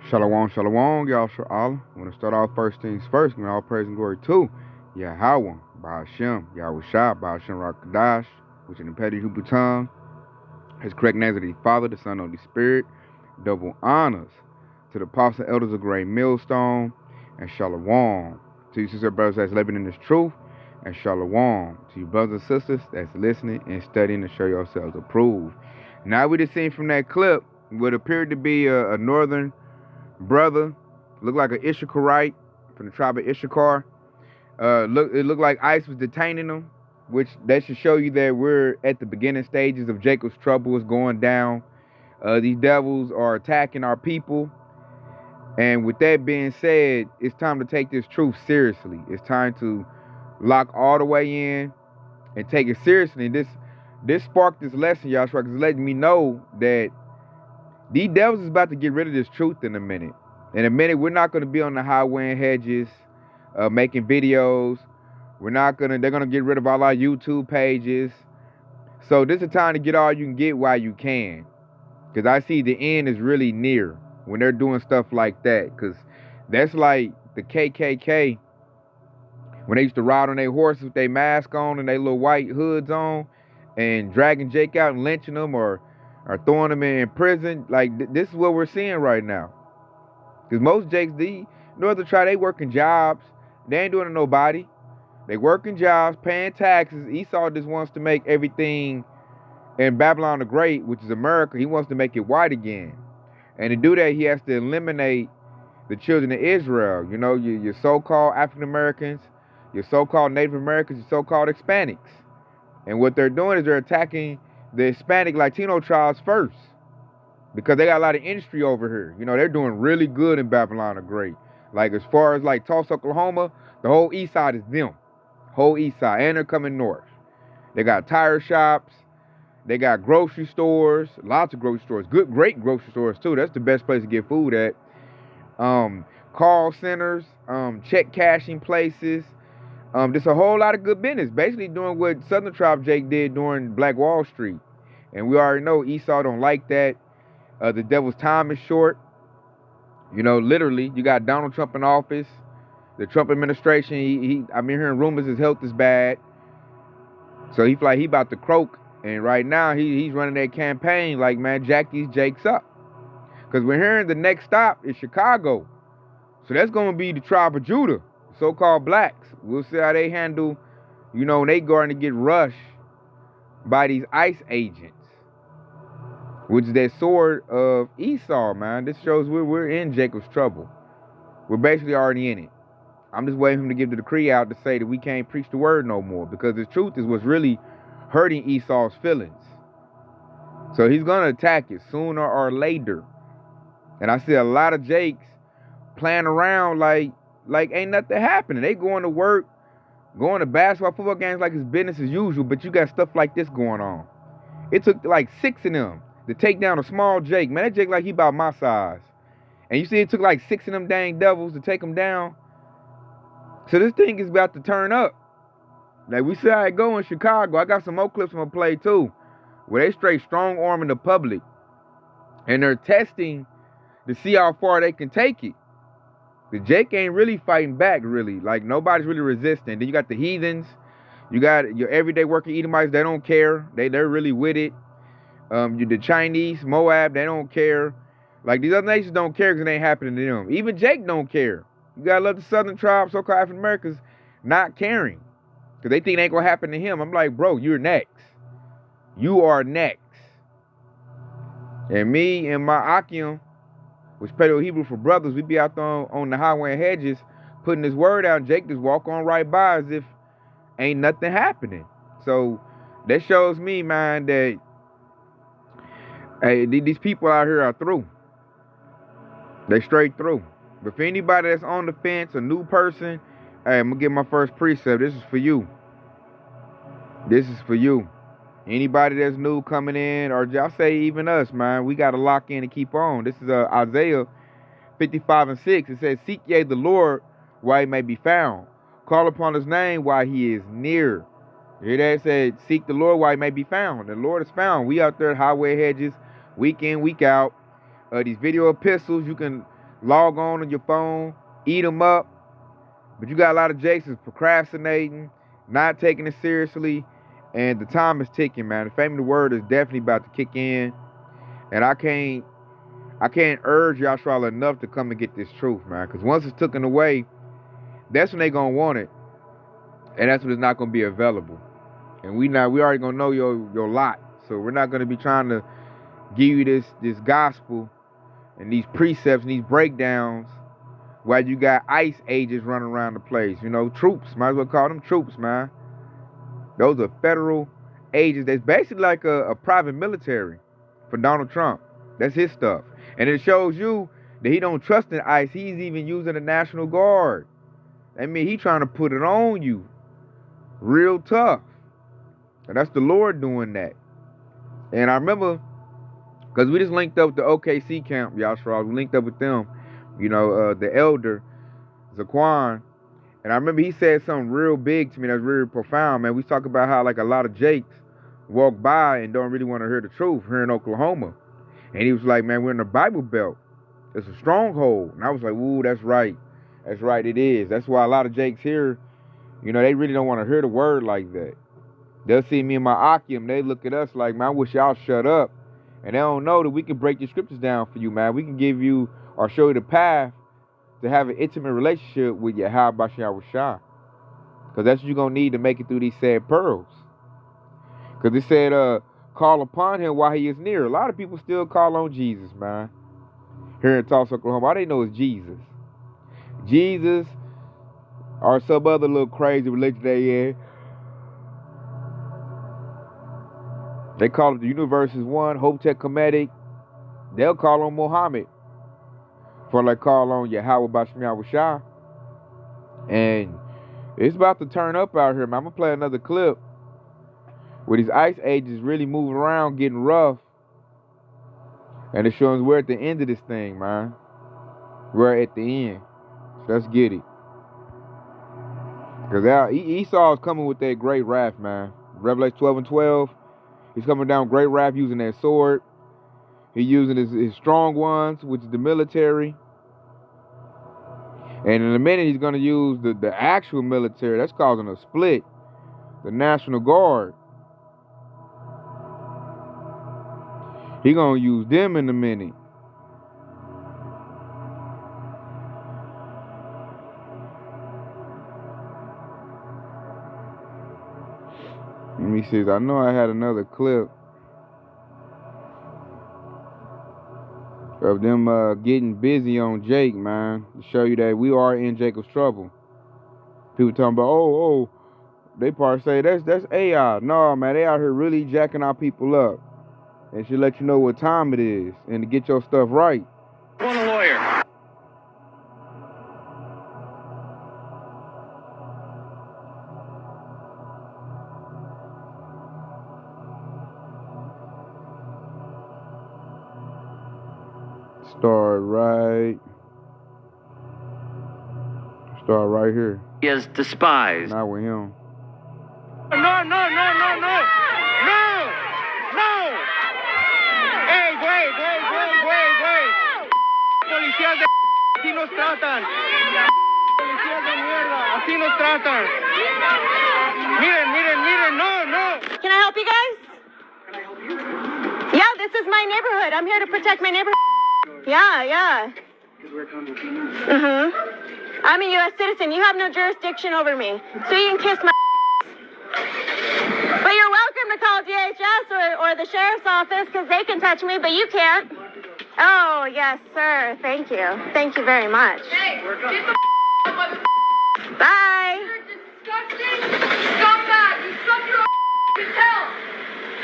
Shalom, shalom, y'all. Allah. I want to start off first things first. Give all praise and glory to Yahweh, Ba'ashem, Yahweh Shah, Ba'ashem Rakadash, which in the Petty Hebrew tongue, his correct names are the Father, the Son, and the Holy Spirit. Double honors to the apostles and elders of Great Millstone, and shalom to you sister brothers that's living in this truth, and shalom to you brothers and sisters that's listening and studying to show yourselves approved. Now we just seen from that clip what appeared to be a northern brother, looked like an Issacharite from the tribe of Issachar. It looked like ICE was detaining him, which that should show you that we're at the beginning stages of Jacob's trouble is going down. These devils are attacking our people. And with that being said, it's time to take this truth seriously. It's time to lock all the way in and take it seriously. This sparked this lesson, y'all, because it's letting me know that these devils is about to get rid of this truth in a minute. In a minute, we're not going to be on the highway and hedges making videos. They're going to get rid of all our YouTube pages. So this is the time to get all you can get while you can. Because I see the end is really near when they're doing stuff like that. Because that's like the KKK when they used to ride on their horses with their mask on and their little white hoods on and dragging Jake out and lynching them or throwing them in prison. Like, this is what we're seeing right now. Because most Jakes, the Northern Tribe, they working jobs. They ain't doing it to nobody. They working jobs, paying taxes. Esau just wants to make everything in Babylon the Great, which is America, he wants to make it white again. And to do that, he has to eliminate the children of Israel. You know, your so-called African Americans, your so-called Native Americans, your so-called Hispanics. And what they're doing is they're attacking the Hispanic Latino tribes first, because they got a lot of industry over here. You know, they're doing really good in Babylon the Great. Like, as far as like Tulsa, Oklahoma, the whole east side is them. Whole east side. And they're coming north. They got tire shops. They got grocery stores. Lots of grocery stores. Great grocery stores, too. That's the best place to get food at. Call centers. Check cashing places. There's a whole lot of good business. Basically doing what Southern Tribe Jake did during Black Wall Street. And we already know Esau don't like that. The devil's time is short. You know, literally, you got Donald Trump in office. The Trump administration, I've been hearing rumors his health is bad. So he feel like he about to croak. And right now, he's running that campaign like, man, jack these Jakes up. Because we're hearing the next stop is Chicago. So that's going to be the tribe of Judah, so-called blacks. We'll see how they handle, you know, when they going to get rushed by these ICE agents, which is that sword of Esau, man. This shows we're in Jacob's trouble. We're basically already in it. I'm just waiting for him to give the decree out to say that we can't preach the word no more, because the truth is what's really hurting Esau's feelings. So he's going to attack it sooner or later. And I see a lot of Jakes playing around like ain't nothing happening. They going to work, going to basketball, football games like it's business as usual, but you got stuff like this going on. It took like 6 of them to take down a small Jake. Man, that Jake like he about my size. And you see it took like 6 of them dang devils to take him down. So this thing is about to turn up. Like, we see how it go in Chicago. I got some more clips I'm going to play too, where they straight strong arming the public. And they're testing to see how far they can take it. The Jake ain't really fighting back, really. Like, nobody's really resisting. Then you got the heathens. You got your everyday working Edomites, they don't care. They're really with it. The Chinese, Moab, they don't care. Like these other nations don't care because it ain't happening to them. Even Jake don't care. You gotta love the southern tribes, so-called African Americans, not caring. Because they think it ain't gonna happen to him. I'm like, bro, you're next. You are next. And me and my Akim, which Paleo Hebrew for brothers, we be out there on the highway and hedges, putting this word out. Jake just walk on right by as if ain't nothing happening. So that shows me, man, that hey, these people out here are through. They straight through. But for anybody that's on the fence, a new person, hey, I'm gonna give my first precept. This is for you. This is for you. Anybody that's new coming in, or I'll say even us, man, we got to lock in and keep on. This is Isaiah 55:6. It says, seek ye the Lord while he may be found. Call upon his name while he is near. You hear that? It said, seek the Lord while he may be found. The Lord is found. We out there at highway hedges, week in, week out. These video epistles, you can log on your phone, eat them up. But you got a lot of Jasons procrastinating, not taking it seriously. And the time is ticking, man. The fame of the word is definitely about to kick in. And I can't urge y'all enough to come and get this truth, man. Because once it's taken away, that's when they gonna want it. And that's when it's not gonna be available. And we already gonna know your lot. So we're not gonna be trying to give you this gospel and these precepts and these breakdowns while you got ICE agents running around the place. You know, troops. Might as well call them troops, man. Those are federal agents. That's basically like a private military for Donald Trump. That's his stuff. And it shows you that he don't trust in ICE. He's even using the National Guard. I mean, he trying to put it on you real tough. And that's the Lord doing that. And I remember, because we just linked up with the OKC camp, Yashra. We linked up with them. You know, the elder, Zaquan. And I remember he said something real big to me that's really profound, man. We talk about how like a lot of Jakes walk by and don't really want to hear the truth here in Oklahoma. And he was like, man, we're in the Bible Belt. It's a stronghold. And I was like, ooh, that's right. That's right, it is. That's why a lot of Jakes here, you know, they really don't want to hear the word like that. They'll see me and my Akim, they look at us like, man, I wish y'all shut up. And they don't know that we can break your scriptures down for you, man. We can give you or show you the path to have an intimate relationship with Yahweh Bashar Shah. Because that's what you're going to need to make it through these sad pearls. Because it said, call upon him while he is near. A lot of people still call on Jesus, man. Here in Tulsa, Oklahoma, all they know is Jesus. Jesus or some other little crazy religion they in. They call it the universe is one, Hotep Kemetic. They'll call on Muhammad. For like call on Yahweh Bashar Shah. And it's about to turn up out here, man. I'm going to play another clip where these ICE agents really moving around, getting rough. And it shows we're at the end of this thing, man. We're at the end. So let's get it. Because Esau is coming with that great wrath, man. Revelation 12:12. He's coming down great wrath using that sword. He's using his strong ones, which is the military. And in a minute, he's going to use the actual military. That's causing a split. The National Guard. He's going to use them in a minute. Let me see. I know I had another clip of them getting busy on Jake, man, to show you that we are in Jacob's trouble. People talking about, oh, they probably say that's AI. No, man, they out here really jacking our people up. And should let you know what time it is and to get your stuff right. Want a lawyer. Start right here. He is despised. Not with him. No. Hey, wait. Policías de así nos tratan. Policías de mierda, así nos tratan. Miren. this is my neighborhood. I'm here to protect my neighborhood. Yeah. I'm a U.S. citizen. You have no jurisdiction over me, so you can kiss my. But you're welcome to call DHS or the sheriff's office because they can touch me, but you can't. Oh, yes, sir. Thank you. Thank you very much. Hey, get the Bye. You're disgusting scumbag. You suck your tail.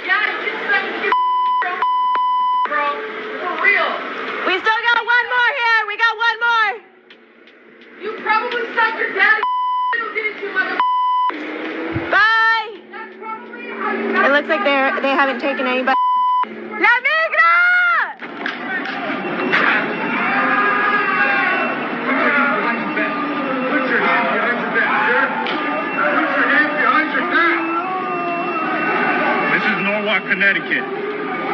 Yeah, you suck your bro. For real. We still got one more here. We got one more. You probably suck your dad's You'll get it to mother. Bye. That's probably how you It looks like they haven't taken anybody. La migra! Put your hands behind your back, sir. Put your hands behind your back. This is Norwalk, Connecticut.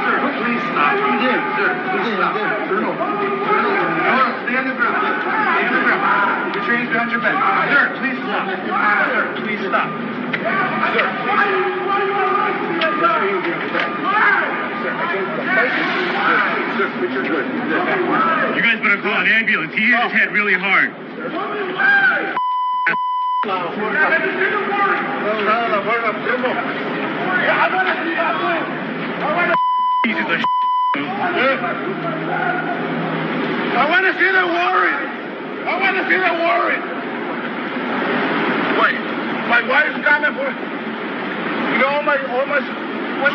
Sir, please stop. You did, sir. Please stop. Turn over. No, stay on the ground. Stay on the ground. Put your hands behind your back. Sir, please stop. Sir, please stop. Sir. Sir, put your good. You guys better call an ambulance. He hit his head really hard. Pieces of I want to see the warrant. I want to see the warrant. Wait, my wife's coming for. You know, oh my God! Well,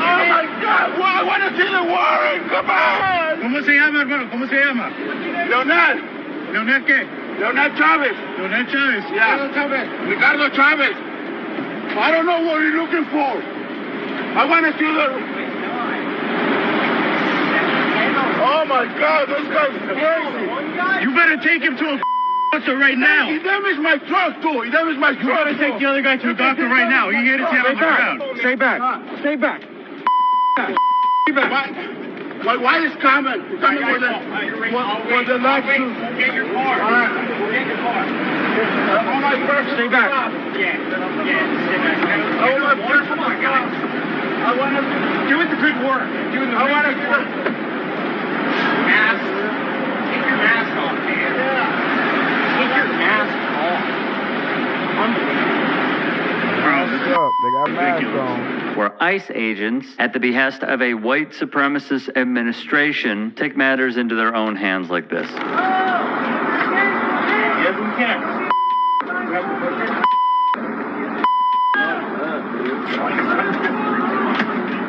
I want to see the warrant. Come on. ¿Cómo se llama, hermano? ¿Cómo se llama? Leonel. ¿Leonel qué? Leonel Chavez. Leonel Chávez. Yeah. Ricardo Chavez. I don't know what you're looking for. I want to see the. Oh my God, this guy's crazy. You better take him to a doctor right now. He damaged my truck too. He damaged my truck. You better take the other guy to a doctor right now. He hit his head on the ground. Stay back. Stay back. Stay back. My wife is coming. Coming with the lawsuit. Get your car. All right. Get your car. On my purse. Stay back. Yeah. Stay back. I want my purse. Come on, guys. I want to Do it the good work. I want to. Mask. Take your mask off, man. Take your mask off. What's up? They got masks on. Where ICE agents, at the behest of a white supremacist administration, take matters into their own hands like this. Yes, we can.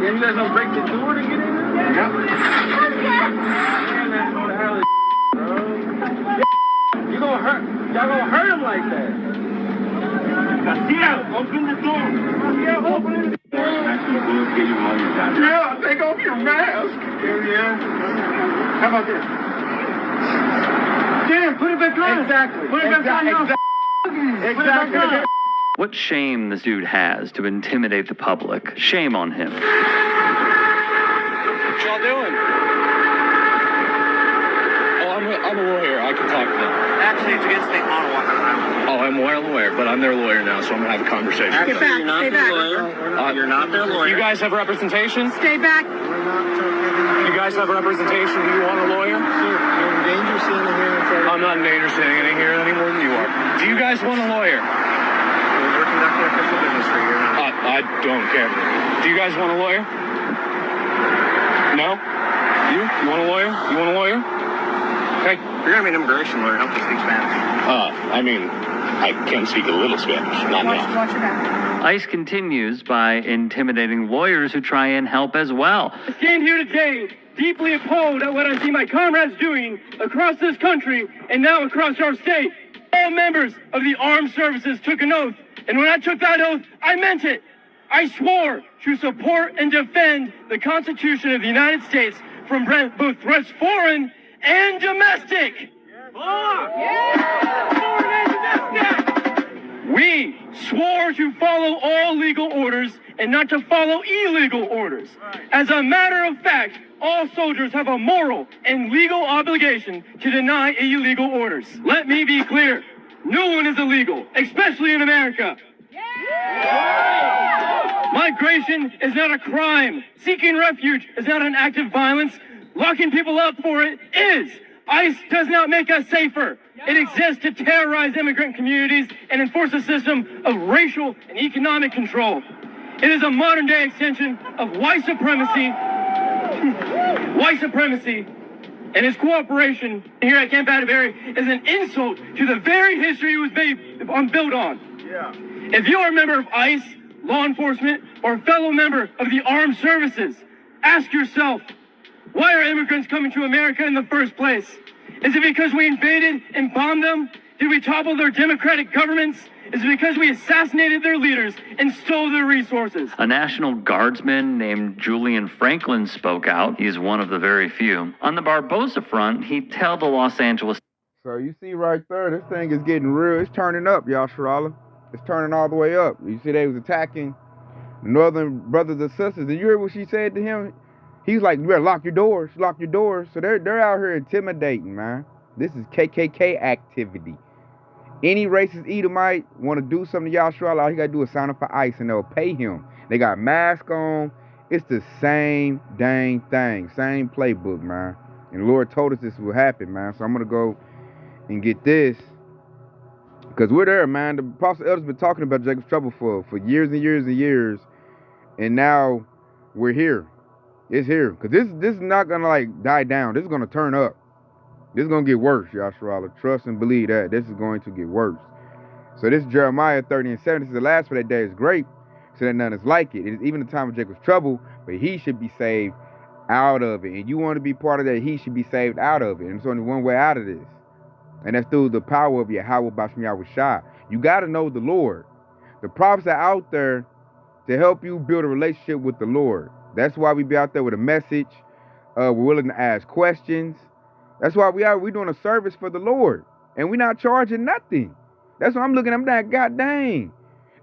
Yeah, you guys don't break the door to get in there? You gonna hurt? Y'all gonna hurt him like that? Garcia, open the door. Garcia, open it. Yeah, take off your mask. Yeah. How about this? Dan, put it back on. Exactly. Put it back on. Exactly. What shame this dude has to intimidate the public. Shame on him. What y'all doing? Oh, I'm a lawyer. I can talk to them. Actually, it's against state law to walk around. Oh, I'm well aware, but I'm their lawyer now, so I'm gonna have a conversation. Get back. Stay back. You're not their lawyer. You guys have representation? Stay back. You guys have representation? Do you want a lawyer? You're in danger standing here in front of I'm not in danger standing here any more than you are. Do you guys want a lawyer? We're conducting official business for you. I don't care. Do you guys want a lawyer? No? You? You want a lawyer? You want a lawyer? Okay. You're gonna be an immigration lawyer. Help you speak Spanish. I mean, I can speak a little Spanish, not now. Watch your back. ICE continues by intimidating lawyers who try and help as well. I stand here today deeply appalled at what I see my comrades doing across this country and now across our state. All members of the armed services took an oath, and when I took that oath, I meant it. I swore to support and defend the Constitution of the United States from both threats foreign and domestic. Foreign and domestic. We swore to follow all legal orders and not to follow illegal orders. As a matter of fact, all soldiers have a moral and legal obligation to deny illegal orders. Let me be clear. No one is illegal, especially in America. My Migration is not a crime. Seeking refuge is not an act of violence. Locking people up for it is. ICE does not make us safer. It exists to terrorize immigrant communities and enforce a system of racial and economic control. It is a modern-day extension of white supremacy, and its cooperation here at Camp Atterbury is an insult to the very history it was built on. Yeah. If you are a member of ICE, law enforcement, or a fellow member of the armed services, ask yourself, why are immigrants coming to America in the first place? Is it because we invaded and bombed them? Did we topple their democratic governments? Is it because we assassinated their leaders and stole their resources? A National Guardsman named Julian Franklin spoke out. He's one of the very few. On the Barbosa front, he told the Los Angeles... So you see right there, this thing is getting real. It's turning up, y'all, Sharala. It's turning all the way up. You see they was attacking the northern brothers and sisters. And you heard what she said to him? He's like, you better lock your doors, lock your doors. So they're out here intimidating, man. This is KKK activity. Any racist Edomite want to do something to Yahshua, all he got to do is sign up for ICE and they'll pay him. They got masks on. It's the same dang thing, same playbook, man. And the Lord told us this would happen, man. So I'm going to go and get this. Because we're there, man. The Apostle Elder's been talking about Jacob's Trouble for years and years and years. And now we're here. It's here. Because this is not going to, like, die down. This is going to turn up. This is going to get worse, Yahshua. Trust and believe that. This is going to get worse. So this is Jeremiah 30:7. This is the last for that day is great, so that none is like it. It is even the time of Jacob's trouble, but he should be saved out of it. And you want to be part of that, he should be saved out of it. And there's only one way out of this. And that's through the power of Yahweh Basham Yahushua. You got to know the Lord. The prophets are out there to help you build a relationship with the Lord. That's why we be out there with a message. We're willing to ask questions. That's why we're doing a service for the Lord. And we're not charging nothing. That's what I'm looking at. I'm like, God dang.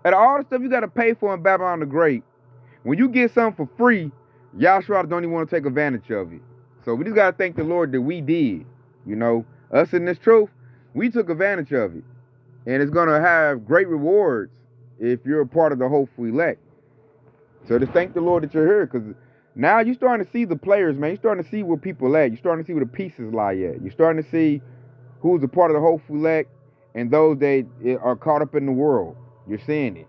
At all the stuff you got to pay for in Babylon the Great, when you get something for free, Yahshua don't even want to take advantage of it. So we just got to thank the Lord that we did. You know, us in this truth, we took advantage of it. And it's going to have great rewards if you're a part of the hopeful elect. So just thank the Lord that you're here, because now you're starting to see the players, man. You're starting to see where people at. You're starting to see where the pieces lie at. You're starting to see who's a part of the hopeful elect and those that are caught up in the world. You're seeing it.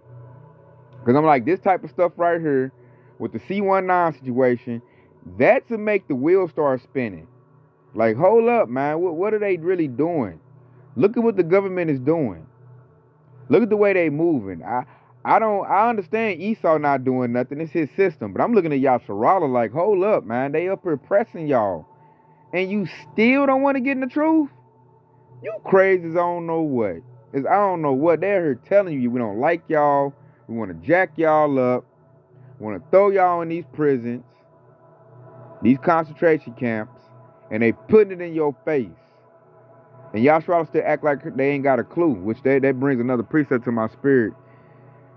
Because I'm like, this type of stuff right here with the C-19 situation, that's to make the wheels start spinning. Like, hold up, man. What are they really doing? Look at what the government is doing. Look at the way they moving. I understand Esau not doing nothing. It's his system. But I'm looking at y'all Sharala like, hold up, man. They up here pressing y'all. And you still don't want to get in the truth? You crazy as I don't know what. I don't know what. They're here telling you we don't like y'all. We want to jack y'all up. We want to throw y'all in these prisons, these concentration camps. And they putting it in your face. And y'all still act like they ain't got a clue. Which that brings another precept to my spirit.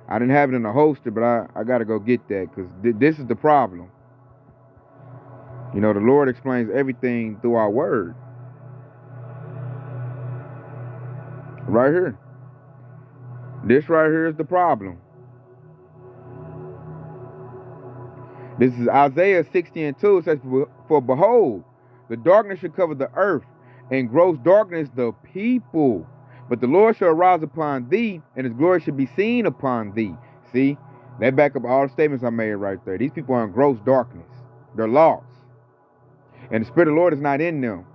I didn't have it in the holster, but I got to go get that, because this is the problem. You know, the Lord explains everything through our word. Right here. This right here is the problem. This is Isaiah 60:2. It says, for behold, the darkness shall cover the earth, and gross darkness the people. But the Lord shall arise upon thee, and his glory shall be seen upon thee. See, that back up all the statements I made right there. These people are in gross darkness. They're lost. And the Spirit of the Lord is not in them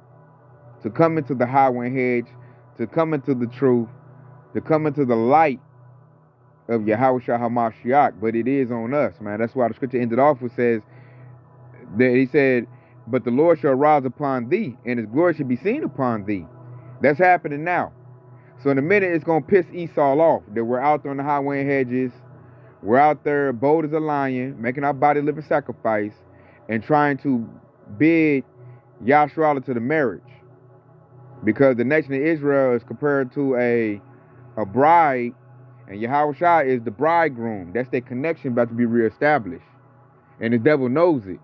to come into the highway hedge, to come into the truth, to come into the light of Yahushua HaMashiach. But it is on us, man. That's why the scripture ended off with says, that he said, but the Lord shall arise upon thee, and his glory shall be seen upon thee. That's happening now. So in a minute, it's going to piss Esau off that we're out there on the highway and hedges. We're out there bold as a lion, making our body living sacrifice and trying to bid Yahshua to the marriage. Because the nation of Israel is compared to a bride, and Yahushua is the bridegroom. That's their connection about to be reestablished. And the devil knows it.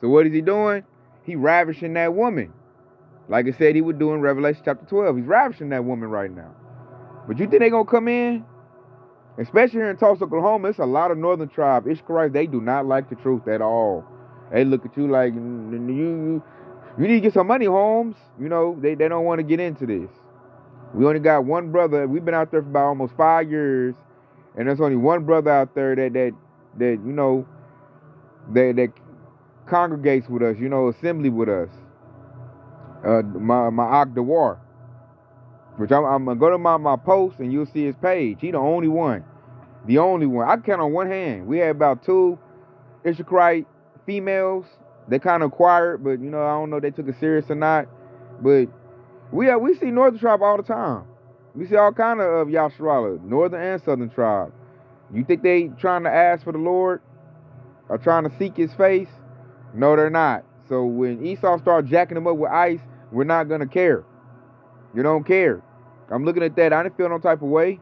So what is he doing? He ravishing that woman. Like I said he would do in Revelation chapter 12. He's ravishing that woman right now. But you think they're going to come in? Especially here in Tulsa, Oklahoma, it's a lot of northern tribes. Ishkarites, they do not like the truth at all. They look at you like, you need to get some money, Holmes. You know, they don't want to get into this. We only got one brother. We've been out there for about almost 5 years, and there's only one brother out there that you know, that congregates with us, you know, assembly with us. My Agdawar. Which I'm gonna go to my post and you'll see his page. He the only one. The only one. I can count on one hand. We had about 2 Issacharite females. They kind of acquired, but you know, I don't know if they took it serious or not. But we see Northern Tribe all the time. We see all kind of Yasharala, Northern and Southern Tribe. You think they trying to ask for the Lord or trying to seek his face? No, they're not. So when Esau starts jacking them up with ice, we're not gonna care. You don't care. I'm looking at that. I didn't feel no type of way.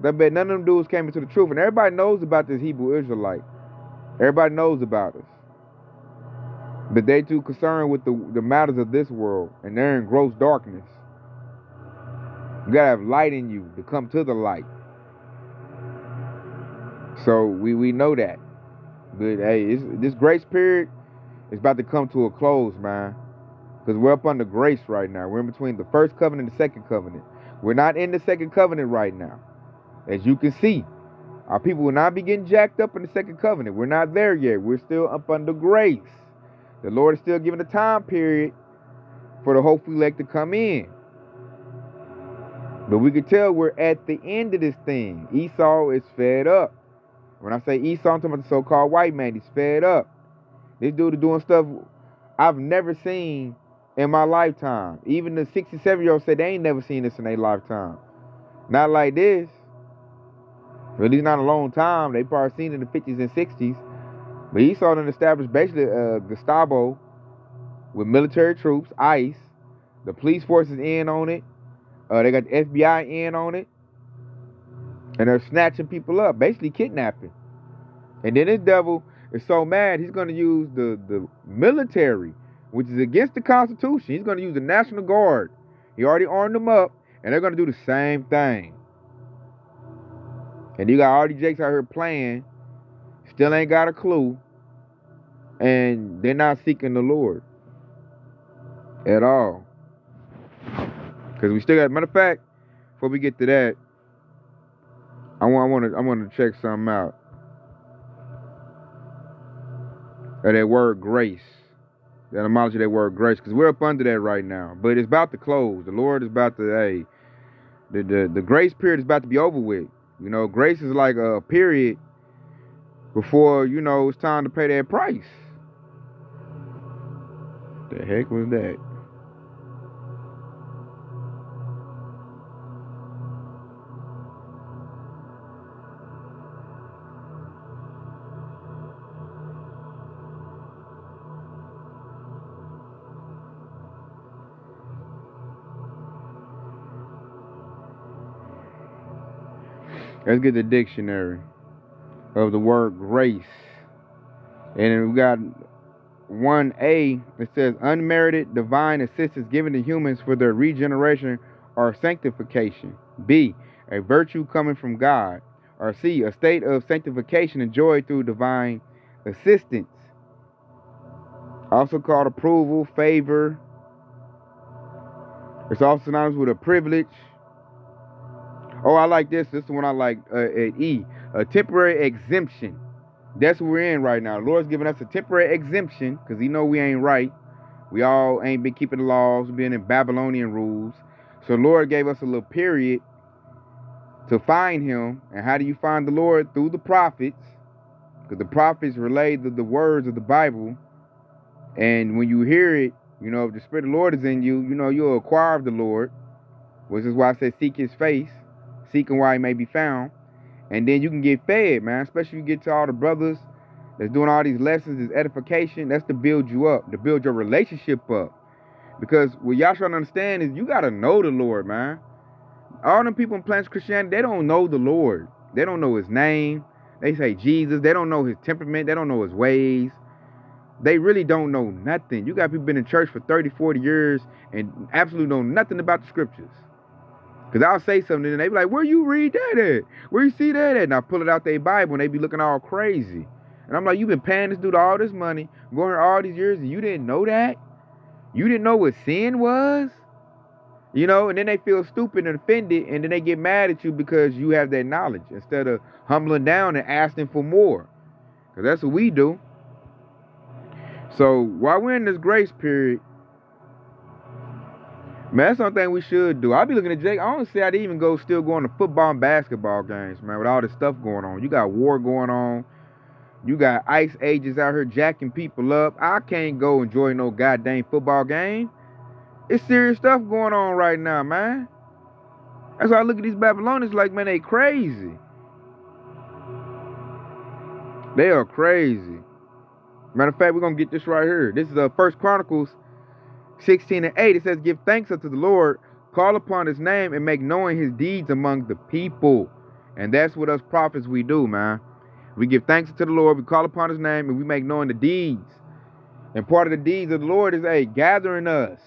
I bet none of them dudes came into the truth. And everybody knows about this Hebrew Israelite. Everybody knows about us. But they too concerned with the matters of this world. And they're in gross darkness. You gotta have light in you to come to the light. So we know that. But hey, this grace period is about to come to a close, man. Because we're up under grace right now. We're in between the first covenant and the second covenant. We're not in the second covenant right now. As you can see, our people will not be getting jacked up in the second covenant. We're not there yet. We're still up under grace. The Lord is still giving a time period for the hopeful elect to come in. But we can tell we're at the end of this thing. Esau is fed up. When I say Esau, I'm talking about the so-called white man. He's fed up. This dude is doing stuff I've never seen in my lifetime. Even the 67-year-old said they ain't never seen this in their lifetime. Not like this. Or at least not a long time. They probably seen it in the 50s and 60s. But Esau done established basically Gestapo with military troops, ICE. The police force is in on it. They got the FBI in on it. And they're snatching people up, basically kidnapping. And then this devil is so mad, he's going to use the military, which is against the Constitution. He's going to use the National Guard. He already armed them up, and they're going to do the same thing. And you got all these jakes out here playing, still ain't got a clue, and they're not seeking the Lord at all. Because we still got, matter of fact, before we get to that, I want to check something out. That word grace. That etymology of that word grace. Because we're up under that right now. But it's about to close. The Lord is about to, hey, the grace period is about to be over with. You know, grace is like a period before, you know, it's time to pay that price. The heck was that? Let's get the dictionary of the word grace. And then we got 1A. It says unmerited divine assistance given to humans for their regeneration or sanctification. B, a virtue coming from God. Or C, a state of sanctification enjoyed through divine assistance. Also called approval, favor. It's also synonymous with a privilege. Oh, I like this. This is the one I like. E, a temporary exemption. That's what we're in right now. The Lord's giving us a temporary exemption because He know we ain't right. We all ain't been keeping the laws. We've been in Babylonian rules. So the Lord gave us a little period to find Him. And how do you find the Lord? Through the prophets. Because the prophets relay the words of the Bible. And when you hear it, you know, if the Spirit of the Lord is in you, you know, you'll acquire of the Lord. Which is why I said seek His face. Seeking where He may be found. And then you can get fed, man. Especially if you get to all the brothers that's doing all these lessons, this edification. That's to build you up. To build your relationship up. Because what y'all trying to understand is you got to know the Lord, man. All them people in Plants Christianity, they don't know the Lord. They don't know His name. They say Jesus. They don't know His temperament. They don't know His ways. They really don't know nothing. You got people been in church for 30, 40 years and absolutely know nothing about the scriptures. Because I'll say something and they be like, where you read that at? Where you see that at? And I pull it out their Bible and they be looking all crazy. And I'm like, you've been paying this dude all this money, going here all these years, and you didn't know that? You didn't know what sin was? You know, and then they feel stupid and offended, and then they get mad at you because you have that knowledge instead of humbling down and asking for more. Because that's what we do. So while we're in this grace period, man, that's something we should do. I'll be looking at Jake. I don't see how they even still going to football and basketball games, man, with all this stuff going on. You got war going on. You got ICE agents out here jacking people up. I can't go enjoy no goddamn football game. It's serious stuff going on right now, man. That's why I look at these Babylonians like, man, they crazy. They are crazy. Matter of fact, we're going to get this right here. This is 1 Chronicles 16:8. It says, give thanks unto the Lord, call upon his name, and make known his deeds among the people. And that's what us prophets we do, man. We give thanks to the Lord, we call upon his name, and we make known the deeds. And part of the deeds of the Lord is, gathering us.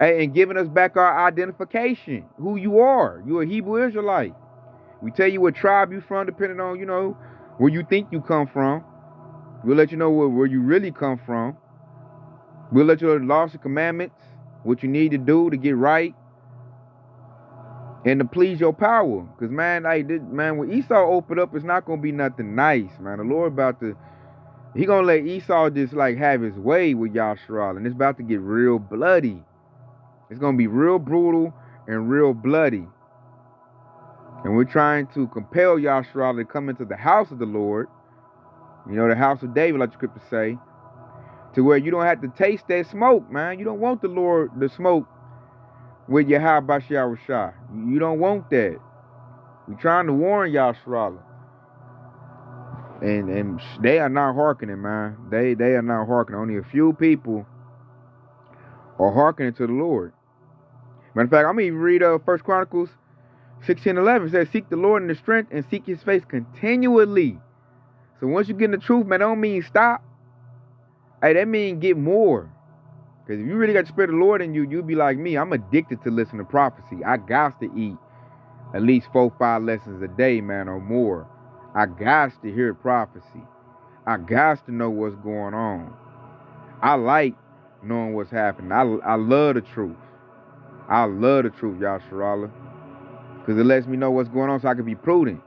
And giving us back our identification, who you are. You're a Hebrew Israelite. We tell you what tribe you from, depending on, where you think you come from. We'll let you know where you really come from. We'll let you know the laws and commandments, what you need to do to get right, and to please your power. Because, man, when Esau opened up, it's not going to be nothing nice, man. The Lord he going to let Esau just, have his way with Yashar, and it's about to get real bloody. It's going to be real brutal and real bloody. And we're trying to compel Yashar to come into the house of the Lord, the house of David, like the scriptures say, to where you don't have to taste that smoke, man. You don't want the smoke with Yahweh Shah. You don't want that. We're trying to warn Yashar. And they are not hearkening, man. They are not hearkening. Only a few people are hearkening to the Lord. Matter of fact, I'm going to even read 1 Chronicles 16:11. It says, seek the Lord in the strength and seek his face continually. So once you get in the truth, man, that don't mean stop. That means get more. Because if you really got the Spirit of the Lord in you, you'll be like me. I'm addicted to listening to prophecy. I got to eat at least 4-5 lessons a day, man, or more. I got to hear prophecy. I got to know what's going on. I like knowing what's happening. I love the truth. I love the truth, Yashar, because it lets me know what's going on so I can be prudent.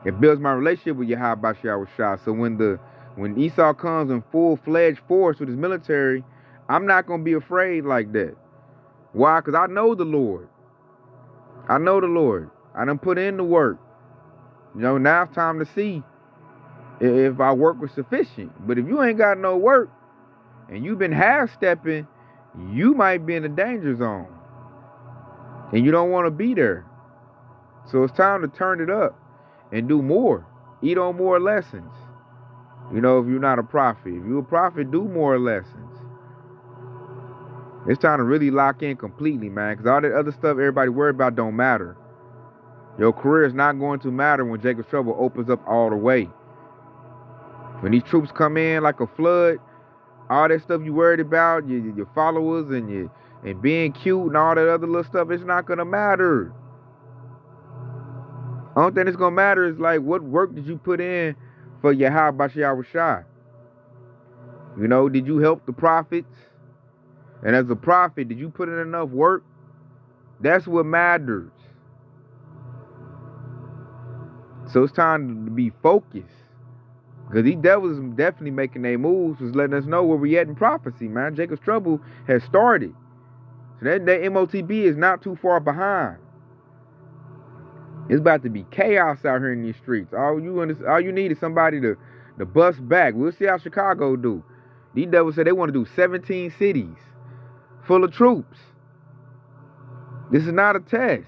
It builds my relationship with Yahweh Shah. So when Esau comes in full-fledged force with his military, I'm not going to be afraid like that. Why? Because I know the Lord. I know the Lord. I done put in the work. Now it's time to see if our work was sufficient. But if you ain't got no work and you've been half-stepping, you might be in the danger zone. And you don't want to be there. So it's time to turn it up and do more. Eat on more lessons. If you're not a prophet. If you're a prophet, do more lessons. It's time to really lock in completely, man. Because all that other stuff everybody worried about don't matter. Your career is not going to matter when Jacob's Trouble opens up all the way. When these troops come in like a flood, all that stuff you worried about, your followers and being cute and all that other little stuff, it's not going to matter. The only thing that's going to matter is what work did you put in for Yahweh Shah? Did you help the prophets? And as a prophet, did you put in enough work? That's what matters. So it's time to be focused. Because these devils definitely making their moves, was letting us know where we at in prophecy, man. Jacob's Trouble has started. So that MOTB is not too far behind. It's about to be chaos out here in these streets. All you need is somebody to bust back. We'll see how Chicago do. These devils said they want to do 17 cities full of troops. This is not a test.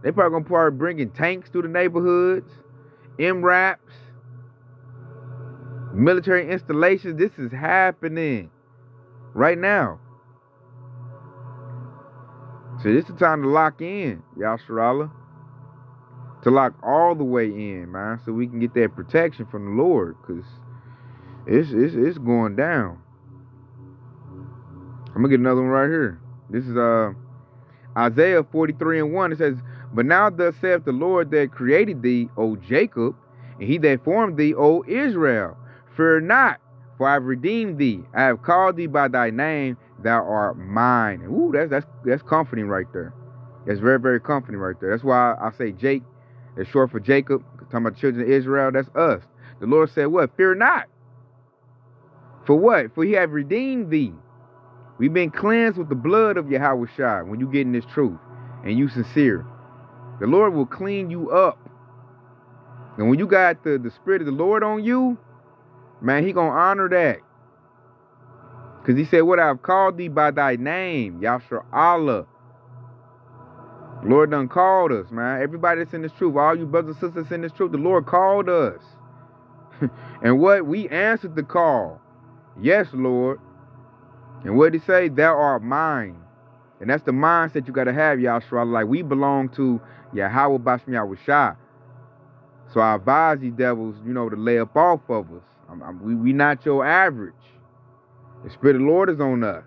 They probably going to start bringing tanks through the neighborhoods, MRAPs, military installations. This is happening right now. So this is the time to lock in, Yashar. To lock all the way in, man, so we can get that protection from the Lord, because it's going down. I'm gonna get another one right here. This is Isaiah 43:1, it says, but now thus saith the Lord that created thee, O Jacob, and he that formed thee, O Israel. Fear not, for I have redeemed thee. I have called thee by thy name, thou art mine. Ooh, that's comforting right there. That's very, very comforting right there. That's why I say Jake, it's short for Jacob, talking about the children of Israel, that's us. The Lord said what? Fear not. For what? For he have redeemed thee. We've been cleansed with the blood of Yahweh Shai when you get in this truth and you sincere. The Lord will clean you up. And when you got the Spirit of the Lord on you, man, he going to honor that. Because he said, what I've called thee by thy name, Yahshua Allah. Lord done called us, man. Everybody that's in this truth, all you brothers and sisters in this truth, the Lord called us. And what? We answered the call. Yes, Lord. And what did he say? Thou art mine. And that's the mindset you got to have, Yahshua. Like, we belong to Yahweh Bashem Yahweh Shai. So I advise these devils, to lay up off of us. We not your average. The Spirit of the Lord is on us.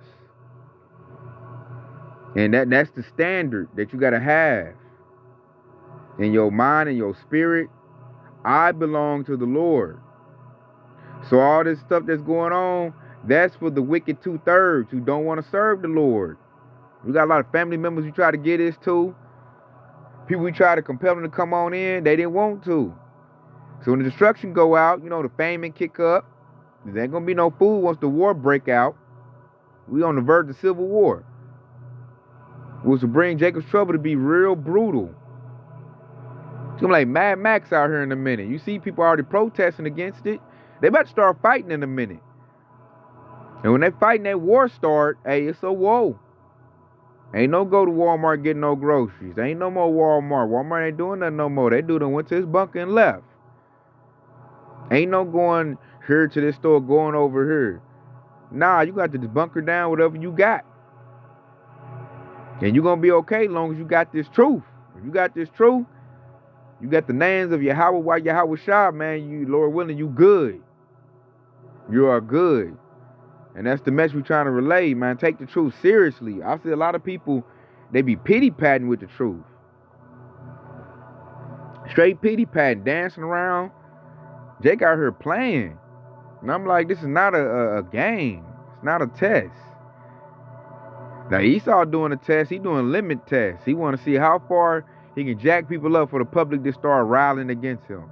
And that's the standard that you got to have. In your mind and your spirit, I belong to the Lord. So all this stuff that's going on, that's for the wicked 2/3 who don't want to serve the Lord. We got a lot of family members we try to get this to. People we try to compel them to come on in, they didn't want to. So when the destruction go out, the famine kick up. There ain't going to be no food once the war break out. We on the verge of civil war. Was to bring Jacob's trouble to be real brutal. It's going to be like Mad Max out here in a minute. You see people already protesting against it. They about to start fighting in a minute. And when they fighting, that war start, hey, it's a woe. Ain't no go to Walmart getting no groceries. Ain't no more Walmart. Walmart ain't doing nothing no more. They went to his bunker and left. Ain't no going here to this store, going over here. Nah, you got to just bunker down whatever you got. And you're going to be okay as long as you got this truth. If you got this truth, you got the names of Yahweh Shai, man, you, Lord willing, you good. You are good. And that's the message we're trying to relay, man. Take the truth seriously. I see a lot of people, they be pity-patting with the truth. Straight pity-patting, dancing around. Jake out here playing. And I'm like, this is not a game. It's not a test. Now, Esau doing a test. He doing limit tests. He want to see how far he can jack people up for the public to start rallying against him.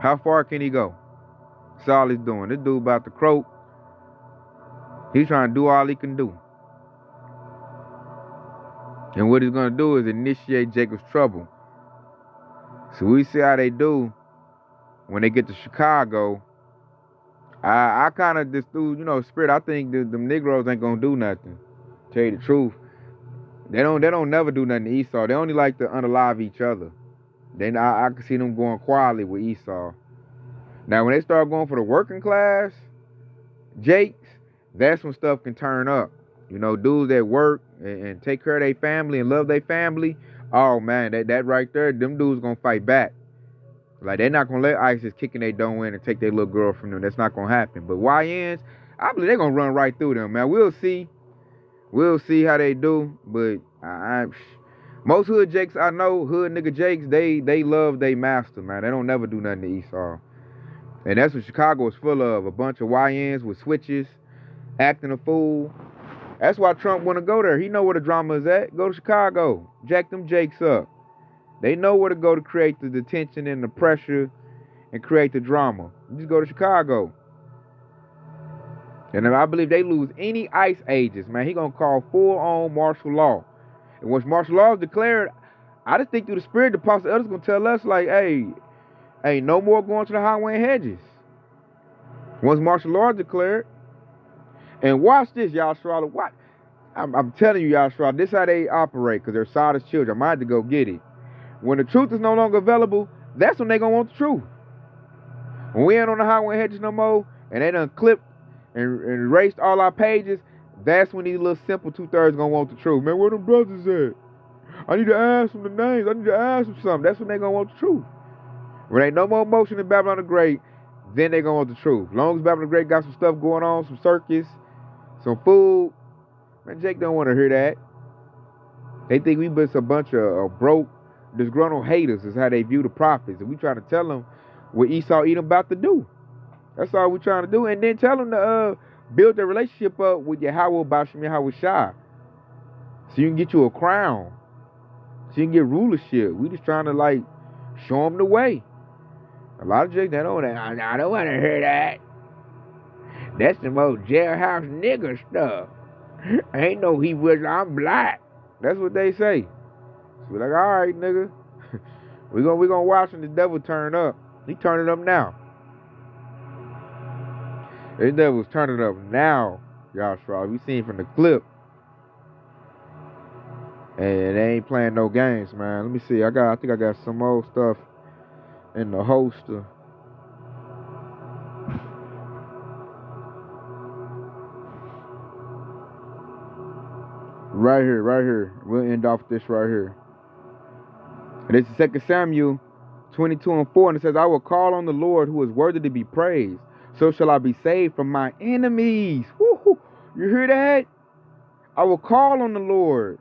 How far can he go? That's all he's doing. This dude about to croak. He's trying to do all he can do. And what he's going to do is initiate Jacob's trouble. So we see how they do when they get to Chicago. I kind of just do, Spirit, I think them Negroes ain't going to do nothing. Tell you the truth. They don't never do nothing to Esau. They only like to unalive each other. Then I can see them going quietly with Esau. Now, when they start going for the working class, Jakes, that's when stuff can turn up. Dudes that work and take care of their family and love their family. Oh, man, that right there, them dudes going to fight back. Like, they're not going to let ISIS kick in their door in and take their little girl from them. That's not going to happen. But YNs, I believe they're going to run right through them, man. We'll see. We'll see how they do. But most hood Jakes I know, hood nigga Jakes, they love their master, man. They don't never do nothing to Esau. And that's what Chicago is full of. A bunch of YNs with switches, acting a fool. That's why Trump want to go there. He know where the drama is at. Go to Chicago. Jack them Jakes up. They know where to go to create the tension and the pressure and create the drama. You just go to Chicago. And I believe they lose any ICE agents, man. He going to call full-on martial law. And once martial law is declared, I just think through the Spirit, the Apostle Elders going to tell us, like, hey, no more going to the highway and hedges. Once martial law is declared. And watch this, Yahshua. What? I'm telling you, Yahshua, this is how they operate, because they're Sodom's children. I might have to go get it. When the truth is no longer available, that's when they going to want the truth. When we ain't on the highway and hedges no more, and they done clipped and erased all our pages, that's when these little simple 2/3 going to want the truth. Man, where them brothers at? I need to ask them the names. I need to ask them something. That's when they going to want the truth. When ain't no more motion in Babylon the Great, then they going to want the truth. As long as Babylon the Great got some stuff going on, some circus, some food, man, Jake don't want to hear that. They think we just a bunch of broke, disgruntled haters is how they view the prophets. And we trying to tell them what Esau Edom about to do. That's all we trying to do. And then tell them to build their relationship up with Yahweh Bashem Yahweh Shai. So you can get you a crown. So you can get rulership. We just trying to like show them the way. A lot of Jakes, they don't. I don't want to hear that. That's the most jailhouse nigger stuff. Ain't no Hebrew. I'm black. That's what they say. So we're like, all right, nigga. we gonna watch when the devil turn up. He turning up now. The devil's turning up now, y'all. We seen from the clip. And they ain't playing no games, man. Let me see. I think I got some old stuff in the holster. Right here. We'll end off this right here. And this is 2 Samuel 22:4, and it says, I will call on the Lord who is worthy to be praised. So shall I be saved from my enemies. Woo-hoo. You hear that? I will call on the Lord.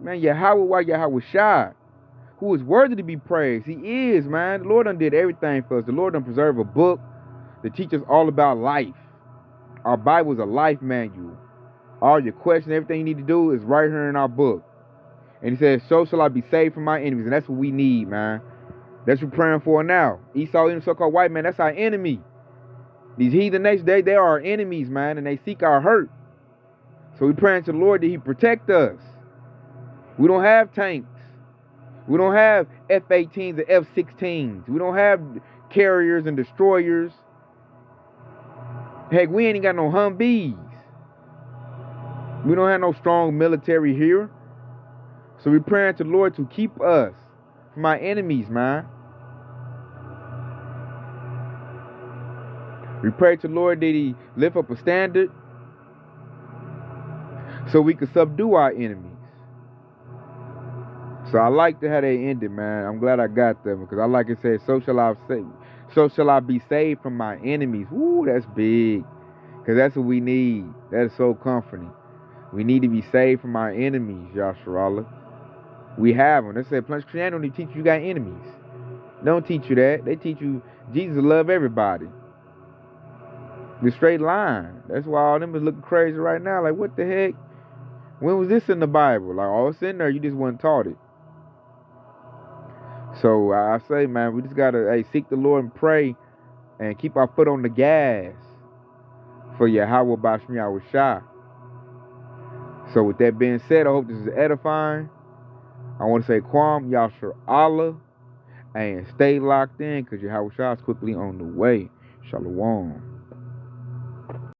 Man, Yahweh Shai, who is worthy to be praised. He is, man. The Lord done did everything for us. The Lord done preserved a book that teaches all about life. Our Bible is a life manual. All your questions, everything you need to do is right here in our book. And he says, so shall I be saved from my enemies. And that's what we need, man. That's what we're praying for now. Esau and the so-called white man, that's our enemy. These heathen nations, they are our enemies, man, and they seek our hurt. So we praying to the Lord that he protect us. We don't have tanks. We don't have F-18s and F-16s. We don't have carriers and destroyers. Heck, we ain't got no Humvees. We don't have no strong military here. So we're praying to the Lord to keep us from our enemies, man. We pray to the Lord that he lift up a standard so we can subdue our enemies. So I like how they ended, man. I'm glad I got them because I like it said, so shall I be saved from my enemies. Woo, that's big. Because that's what we need. That is so comforting. We need to be saved from our enemies, Yasharallah. We have them. They say, Christianity don't even teach you got enemies. They don't teach you that. They teach you Jesus love everybody. The straight line. That's why all them is looking crazy right now. Like, what the heck? When was this in the Bible? Like, oh, it's in there. You just wasn't taught it. So I say, man, we just got to seek the Lord and pray and keep our foot on the gas for Yahweh Bashem Yahweh Shai. So with that being said, I hope this is edifying. I want to say Kwam Yashar Allah and stay locked in because Yahweh Shai is quickly on the way. Shalom.